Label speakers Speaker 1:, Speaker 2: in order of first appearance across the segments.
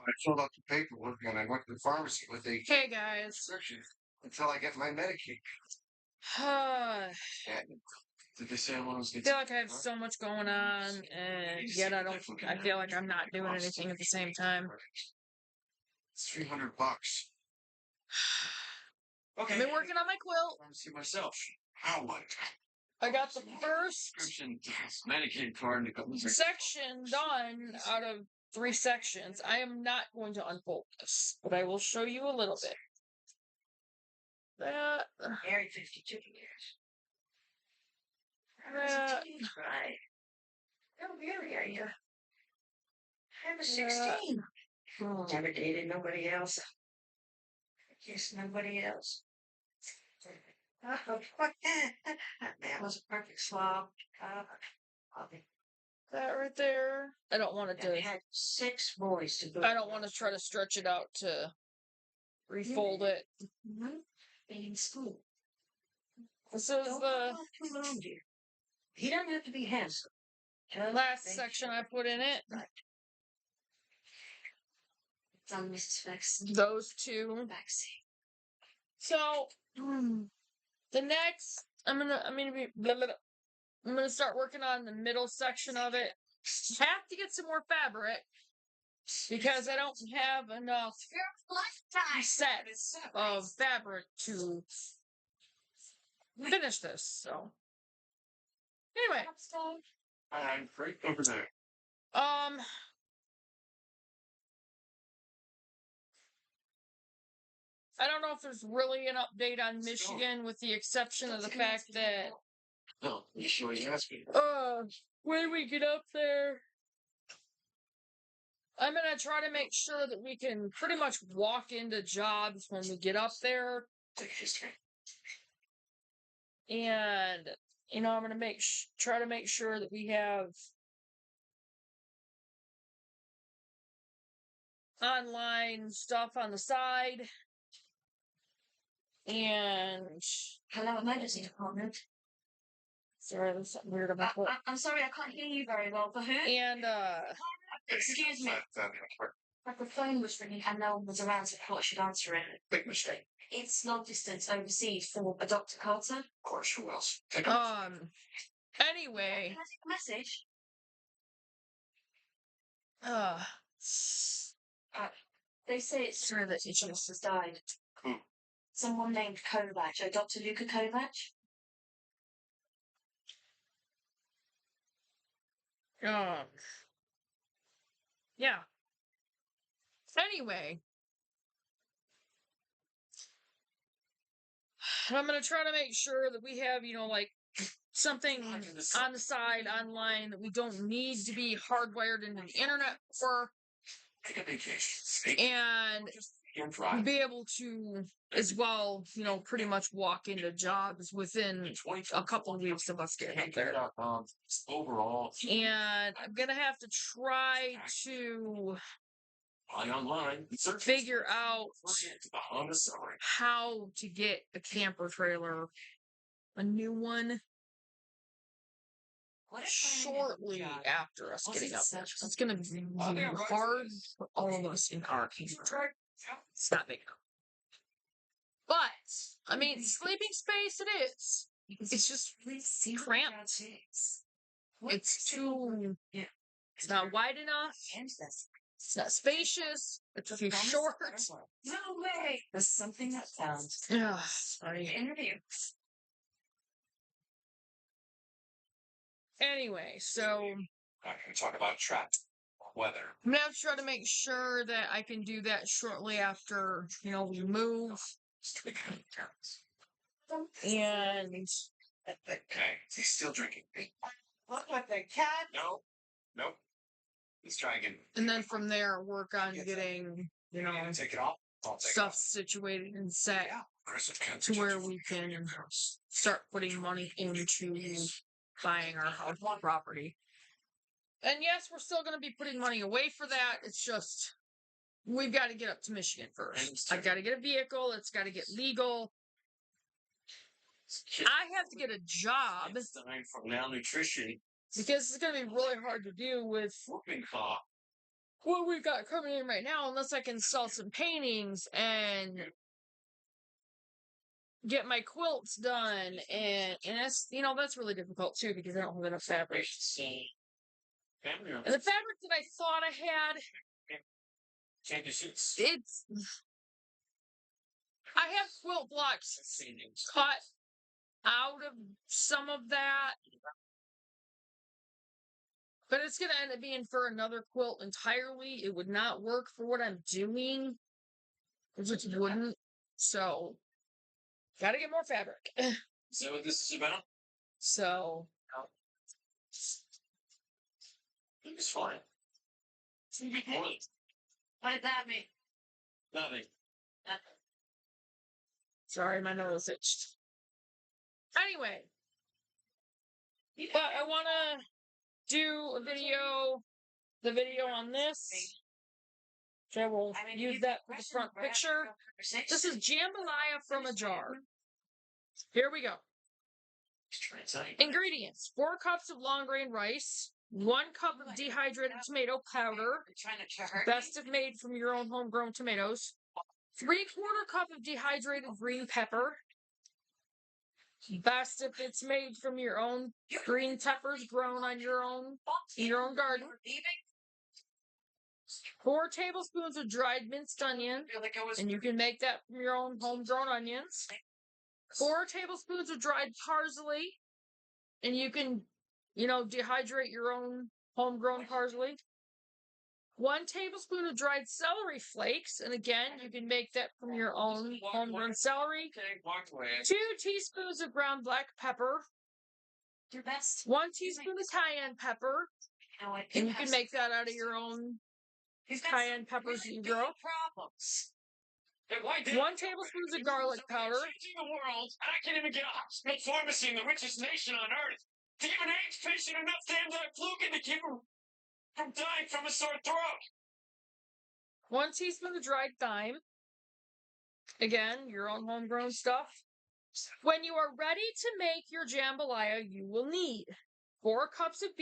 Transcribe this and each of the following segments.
Speaker 1: I filled out the paperwork and I went to the pharmacy with a
Speaker 2: Hey guys.
Speaker 1: prescription until I get my Medicaid.
Speaker 2: I
Speaker 1: And did they say I was
Speaker 2: feel like I have so much going on, and yet I feel like I'm not doing anything at the same time.
Speaker 1: It's $300.
Speaker 2: Okay. I've been working on my quilt.
Speaker 1: I'm see myself. How much?
Speaker 2: I got the first
Speaker 1: Medicaid card
Speaker 2: section done out of 3 sections. I am not going to unfold this, but I will show you a little bit. That
Speaker 3: Married 52 years.
Speaker 2: That
Speaker 3: Right. How really are you? I was 16. Never dated nobody else. Just nobody else. Oh, that was a perfect slob.
Speaker 2: that right there. I don't want it
Speaker 3: I
Speaker 2: to.
Speaker 3: had 6 boys to go.
Speaker 2: I don't want to try to stretch it out to refold it.
Speaker 3: In school.
Speaker 2: This is the
Speaker 3: He doesn't have to be handsome.
Speaker 2: last section I put in it.
Speaker 3: Right. It's on Mrs. Flexen.
Speaker 2: Those 2.
Speaker 3: Vaccine.
Speaker 2: So the next, I'm gonna start working on the middle section of it. Have to get some more fabric because I don't have enough sets of fabric to finish this. So anyway,
Speaker 1: I'm right over there.
Speaker 2: I don't know if there's really an update on Michigan, with the exception of the fact that
Speaker 1: No, you sure you asked me?
Speaker 2: when we get up there, I'm gonna try to make sure that we can pretty much walk into jobs when we get up there. And I'm gonna try to make sure that we have online stuff on the side. And
Speaker 3: Hello, emergency department.
Speaker 2: sorry, there's something weird about it.
Speaker 3: I'm sorry, I can't hear you very well. For who?
Speaker 2: And
Speaker 3: Excuse me. But the phone was ringing and no one was around, so I thought I should answer it.
Speaker 1: Big mistake.
Speaker 3: It's long distance overseas for a Dr. Carter.
Speaker 1: Of course, who else?
Speaker 2: anyway.
Speaker 3: Can I take a message? They say it's
Speaker 2: Sorry that
Speaker 3: someone has died.
Speaker 1: Who?
Speaker 3: Someone named Kovac, Dr. Luka Kovac.
Speaker 2: Yeah. Anyway, I'm gonna try to make sure that we have, like something on the side online that we don't need to be hardwired into the internet for,
Speaker 1: Take a vacation.
Speaker 2: and be able to as well, pretty much walk into jobs within a couple of weeks of us getting up there.
Speaker 1: Overall,
Speaker 2: and I'm gonna have to try to
Speaker 1: online
Speaker 2: figure out how to get a camper trailer, a new one, shortly after us getting up there. It's gonna be hard for all of us in our camper. It's not big enough. But, sleeping space it is. It's just cramped. It's not wide enough. It's not spacious. It's too short.
Speaker 3: No way. There's something that sounds.
Speaker 2: Sorry.
Speaker 3: Interview.
Speaker 2: Anyway, so
Speaker 1: I can talk about traffic, weather.
Speaker 2: I'm gonna have to try to make sure that I can do that shortly after, we move. And
Speaker 1: Okay, he's still drinking.
Speaker 3: Look like the cat.
Speaker 1: No, nope. Let's try again.
Speaker 2: And then from there, work on getting,
Speaker 1: Take it off. I'll take
Speaker 2: stuff
Speaker 1: it off.
Speaker 2: situated and set
Speaker 1: Yeah.
Speaker 2: to where we can start putting money into buying our house property. And yes, we're still going to be putting money away for that. It's just, we've got to get up to Michigan first. I've got to get a vehicle. It's got to get legal. I have to get a job.
Speaker 1: It's time for malnutrition.
Speaker 2: Because it's going to be really hard to do with
Speaker 1: Whooping cough.
Speaker 2: what we've got coming in right now, unless I can sell some paintings and get my quilts done, and that's that's really difficult too because I don't have enough fabric.
Speaker 1: Family
Speaker 2: And the fabric that I thought I had,
Speaker 1: change the sheets.
Speaker 2: I have quilt blocks cut out of some of that, but it's gonna end up being for another quilt entirely. It would not work for what I'm doing. It just wouldn't. So, gotta get more fabric.
Speaker 1: Is that what this is about?
Speaker 2: So,
Speaker 1: It's fine.
Speaker 3: What did that mean?
Speaker 1: Nothing.
Speaker 2: sorry, my nose itched. Anyway, but I want to do the video on this. So I will use that for the front picture. This is jambalaya from a jar. Here we go. Ingredients: 4 cups of long grain rice, 1 cup of dehydrated tomato powder, best if made from your own homegrown tomatoes, 3/4 cup of dehydrated green pepper, best if it's made from your own green peppers grown on your own garden. 4 tablespoons of dried minced onion, and you can make that from your own homegrown onions. 4 tablespoons of dried parsley, and you can, dehydrate your own homegrown parsley. 1 tablespoon of dried celery flakes, and again, you can make that from your own homegrown celery. 2 teaspoons of ground black pepper. 1 teaspoon of cayenne pepper, and you can make that out of your own cayenne peppers you grow. 1 tablespoon of garlic powder.
Speaker 1: Changing the world, and I can't even get a hospital pharmacy in the richest nation on earth to give an AIDS patient enough anti-fluken to keep him from dying from a sore throat.
Speaker 2: 1 teaspoon of dried thyme. Again, your own homegrown stuff. When you are ready to make your jambalaya, you will need 4 cups of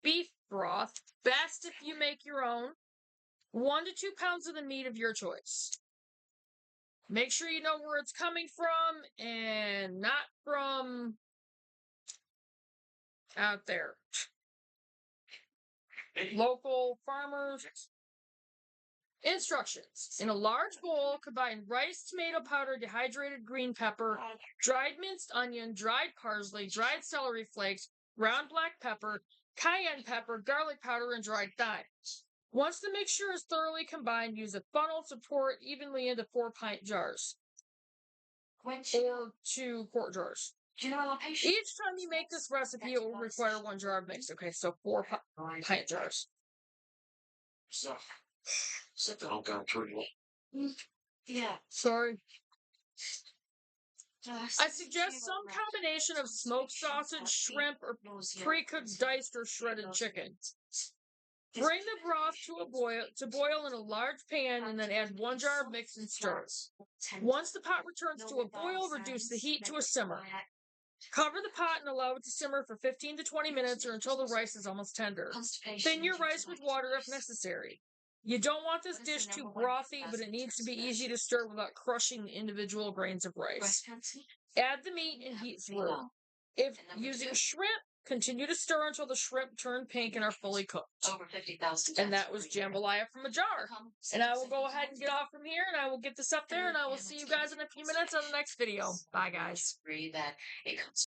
Speaker 2: beef broth, best if you make your own, 1 to 2 pounds of the meat of your choice. Make sure you know where it's coming from and not from out there. Local farmers. Instructions. In a large bowl, combine rice, tomato powder, dehydrated green pepper, dried minced onion, dried parsley, dried celery flakes, ground black pepper, cayenne pepper, garlic powder, and dried thyme. Once the mixture is thoroughly combined, use a funnel to pour it evenly into 4-pint jars. Or 2 quart jars. Each time you make this recipe, it will require 1 jar of mix. Okay, so 4 pint jars.
Speaker 1: So, something all gone through you.
Speaker 3: Yeah.
Speaker 2: Sorry. I suggest some combination of smoked sausage, shrimp, or pre-cooked diced or shredded chicken. Bring the broth to boil in a large pan, and then add 1 jar of mix and stir. Once the pot returns to a boil, reduce the heat to a simmer. Cover the pot and allow it to simmer for 15 to 20 minutes or until the rice is almost tender. Thin your rice with water if necessary. You don't want this dish too brothy, but it needs to be easy to stir without crushing individual grains of rice. Add the meat and heat through. If using shrimp, continue to stir until the shrimp turn pink and are fully cooked. And that was jambalaya from a jar. And I will go ahead and get off from here, and I will get this up there, and I will see you guys in a few minutes on the next video. Bye, guys.